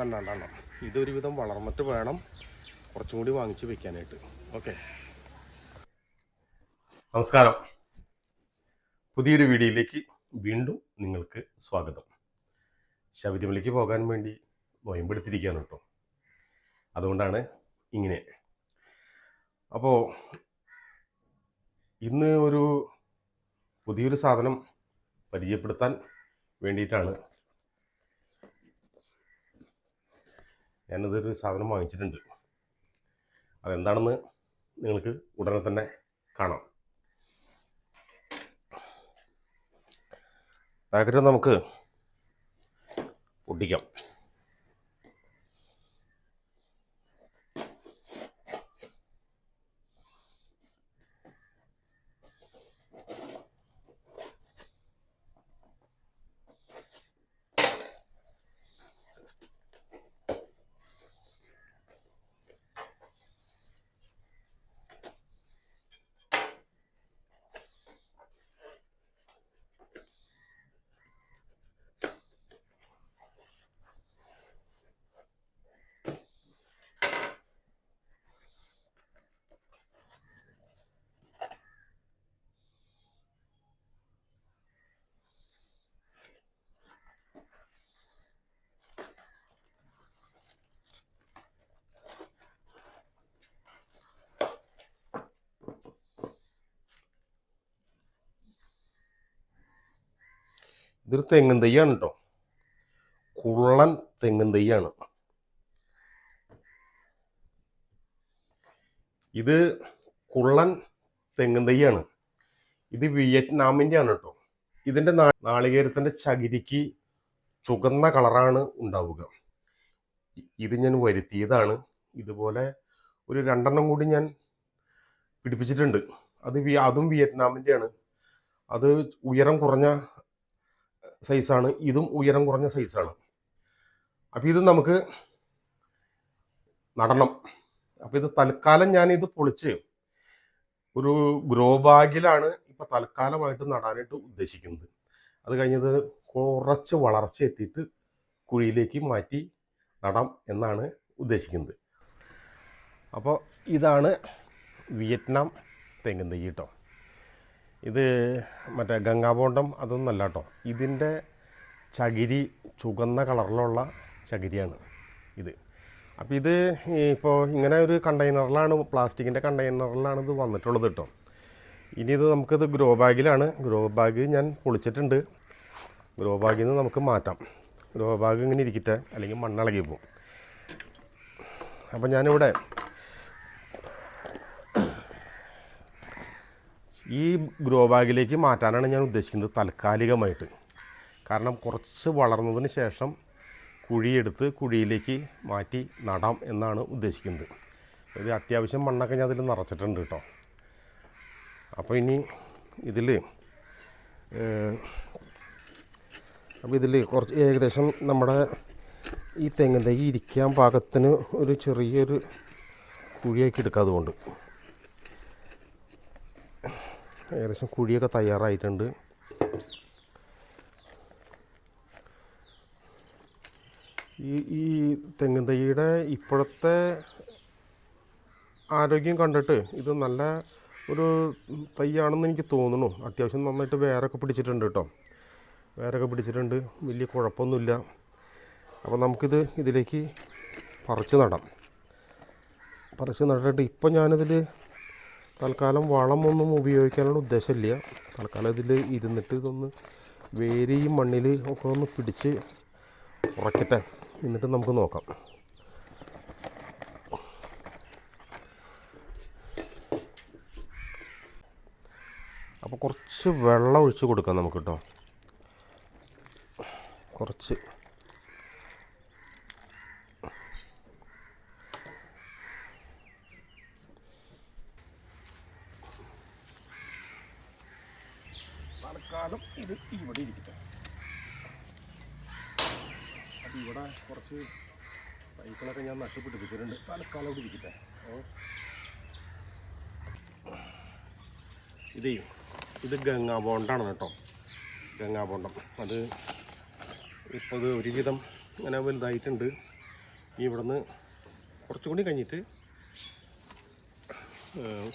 കണ്ടാണ്ടാണ്. ഇതൊരുവിധം വളർന്നിട്ട് വേണം കുറച്ചും കൂടി വാങ്ങിച്ച് വെക്കാനായിട്ട്. ഓക്കെ, നമസ്കാരം. പുതിയൊരു വീഡിയോയിലേക്ക് വീണ്ടും നിങ്ങൾക്ക് സ്വാഗതം. ശബരിമലയ്ക്ക് പോകാൻ വേണ്ടി നൊയമ്പെടുത്തിരിക്കുകയാണ് കേട്ടോ. അതുകൊണ്ടാണ് ഇങ്ങനെ. അപ്പോൾ ഇന്ന് ഒരു പുതിയൊരു സാധനം പരിചയപ്പെടുത്താൻ വേണ്ടിയിട്ടാണ് ഞാനിതൊരു സാധനം വാങ്ങിച്ചിട്ടുണ്ട്. അതെന്താണെന്ന് നിങ്ങൾക്ക് ഉടനെ തന്നെ കാണാം. പാക്കറ്റ് നമുക്ക് പൊട്ടിക്കാം. ഇതൊരു തെങ്ങിൻ തൈയാണ് കേട്ടോ. കുള്ളൻ തെങ്ങിൻ തൈയാണ് ഇത്. കുള്ളൻ തെങ്ങിൻ തൈയാണ് ഇത്. വിയറ്റ്നാമിൻ്റെ ആണ് കേട്ടോ. ഇതിൻ്റെ നാളികേരത്തിൻ്റെ ചകിരിക്ക് ചുവന്ന കളറാണ് ഉണ്ടാവുക. ഇത് ഞാൻ വരുത്തിയതാണ്. ഇതുപോലെ ഒരു 2 കൂടി ഞാൻ പിടിപ്പിച്ചിട്ടുണ്ട്. അതും വിയറ്റ്നാമിൻ്റെ ആണ്. അത് ഉയരം കുറഞ്ഞ സൈസാണ്. ഇതും ഉയരം കുറഞ്ഞ സൈസാണ്. അപ്പം ഇത് നമുക്ക് നടണം. അപ്പം ഇത് തൽക്കാലം ഞാനിത് പൊളിച്ച് ഒരു ഗ്രോ ബാഗിലാണ് ഇപ്പം തൽക്കാലമായിട്ട് നടാനായിട്ട് ഉദ്ദേശിക്കുന്നത്. അത് കഴിഞ്ഞത് കുറച്ച് വളർച്ച എത്തിയിട്ട് കുഴിയിലേക്ക് മാറ്റി നടാം എന്നാണ് ഉദ്ദേശിക്കുന്നത്. അപ്പോൾ ഇതാണ് വിയറ്റ്നാം തെങ്ങിൻ തൈ കേട്ടോ. ഇത് മറ്റേ ഗംഗാബോണ്ടം അതൊന്നല്ല കേട്ടോ. ഇതിൻ്റെ ചകിരി ചുവന്ന കളറിലുള്ള ചകിരിയാണ് ഇത്. അപ്പോൾ ഇത് ഇപ്പോൾ ഇങ്ങനെ ഒരു കണ്ടെയ്നറിലാണ്, പ്ലാസ്റ്റിക്കിൻ്റെ കണ്ടെയ്നറിലാണ് ഇത് വന്നിട്ടുള്ളത് കേട്ടോ. ഇനി ഇത് നമുക്കിത് ഗ്രോ ബാഗിലാണ്. ഗ്രോ ബാഗ് ഞാൻ പൊളിച്ചിട്ടുണ്ട്. ഗ്രോ ബാഗിൽ നിന്ന് നമുക്ക് മാറ്റാം. ഗ്രോ ബാഗ് ഇങ്ങനെ ഇരിക്കട്ടെ, അല്ലെങ്കിൽ മണ്ണിളകി പോകും. അപ്പോൾ ഞാനിവിടെ ഈ ഗ്രോ ബാഗിലേക്ക് മാറ്റാനാണ് ഞാൻ ഉദ്ദേശിക്കുന്നത് താൽക്കാലികമായിട്ട്. കാരണം കുറച്ച് വളർന്നതിന് ശേഷം കുഴിയെടുത്ത് കുഴിയിലേക്ക് മാറ്റി നടാം എന്നാണ് ഉദ്ദേശിക്കുന്നത്. ഇത് അത്യാവശ്യം മണ്ണൊക്കെ ഞാൻ അതിൽ നിറച്ചിട്ടുണ്ട് കേട്ടോ. അപ്പോൾ ഇനി ഇതിൽ കുറച്ച് ഏകദേശം നമ്മുടെ ഈ തെങ്ങിൻ തൈ ഇരിക്കാൻ പാകത്തിന് ഒരു ചെറിയൊരു കുഴിയാക്കി എടുക്കാം. അതുകൊണ്ട് ഏകദേശം കുഴിയൊക്കെ തയ്യാറായിട്ടുണ്ട്. ഈ തെങ്ങിൻ തൈയുടെ ഇപ്പോഴത്തെ ആരോഗ്യം കണ്ടിട്ട് ഇത് നല്ല ഒരു തൈയാണെന്ന് എനിക്ക് തോന്നുന്നു. അത്യാവശ്യം നന്നായിട്ട് വേരൊക്കെ പിടിച്ചിട്ടുണ്ട് കേട്ടോ. വേരൊക്കെ പിടിച്ചിട്ടുണ്ട്, വലിയ കുഴപ്പമൊന്നുമില്ല. അപ്പോൾ നമുക്കിത് ഇതിലേക്ക് പറിച്ച് നടാം. പറിച്ച് നട്ടിട്ട് ഇപ്പം ഞാനിതിൽ തൽക്കാലം വളമൊന്നും ഉപയോഗിക്കാനുള്ള ഉദ്ദേശമില്ല. തൽക്കാലം ഇതിൽ ഇരുന്നിട്ട് ഇതൊന്ന് വേര് ഈ മണ്ണിൽ ഒക്കെ ഒന്ന് പിടിച്ച് ഉറക്കട്ടെ, എന്നിട്ട് നമുക്ക് നോക്കാം. അപ്പോൾ കുറച്ച് വെള്ളം ഒഴിച്ച് കൊടുക്കാം നമുക്ക് കേട്ടോ. കുറച്ച് തൽക്കാലം ഇത് ഇവിടെ ഇരിക്കട്ടെ. അപ്പോൾ ഇവിടെ കുറച്ച് തൈകളൊക്കെ ഞാൻ നട്ടുപിടിപ്പിച്ചിട്ടുണ്ട്. തൽക്കാലം ഇവിടെ ഇരിക്കട്ടെ. ഇത് ഗംഗാബോണ്ടാണ് കേട്ടോ. ഗംഗാബോണ്ടം അത് ഇപ്പോൾ ഇത് ഒരുവിധം ഇങ്ങനെ വലുതായിട്ടുണ്ട്. ഇനി ഇവിടുന്ന് കുറച്ചും കൂടി കഴിഞ്ഞിട്ട്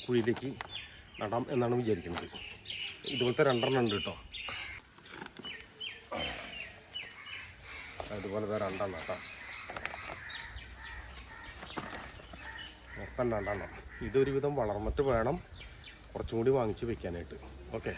കുഴിയിലേക്ക് നടാം എന്നാണ് വിചാരിക്കുന്നത്. ഇതുപോലത്തെ 2 ഉണ്ട് കേട്ടോ. അതുപോലത്തെ 2 കേട്ടോ. മൊത്തം 2. ഇതൊരുവിധം വളർന്നിട്ട് വേണം കുറച്ചും കൂടി വാങ്ങിച്ച് വെക്കാനായിട്ട്. ഓക്കെ.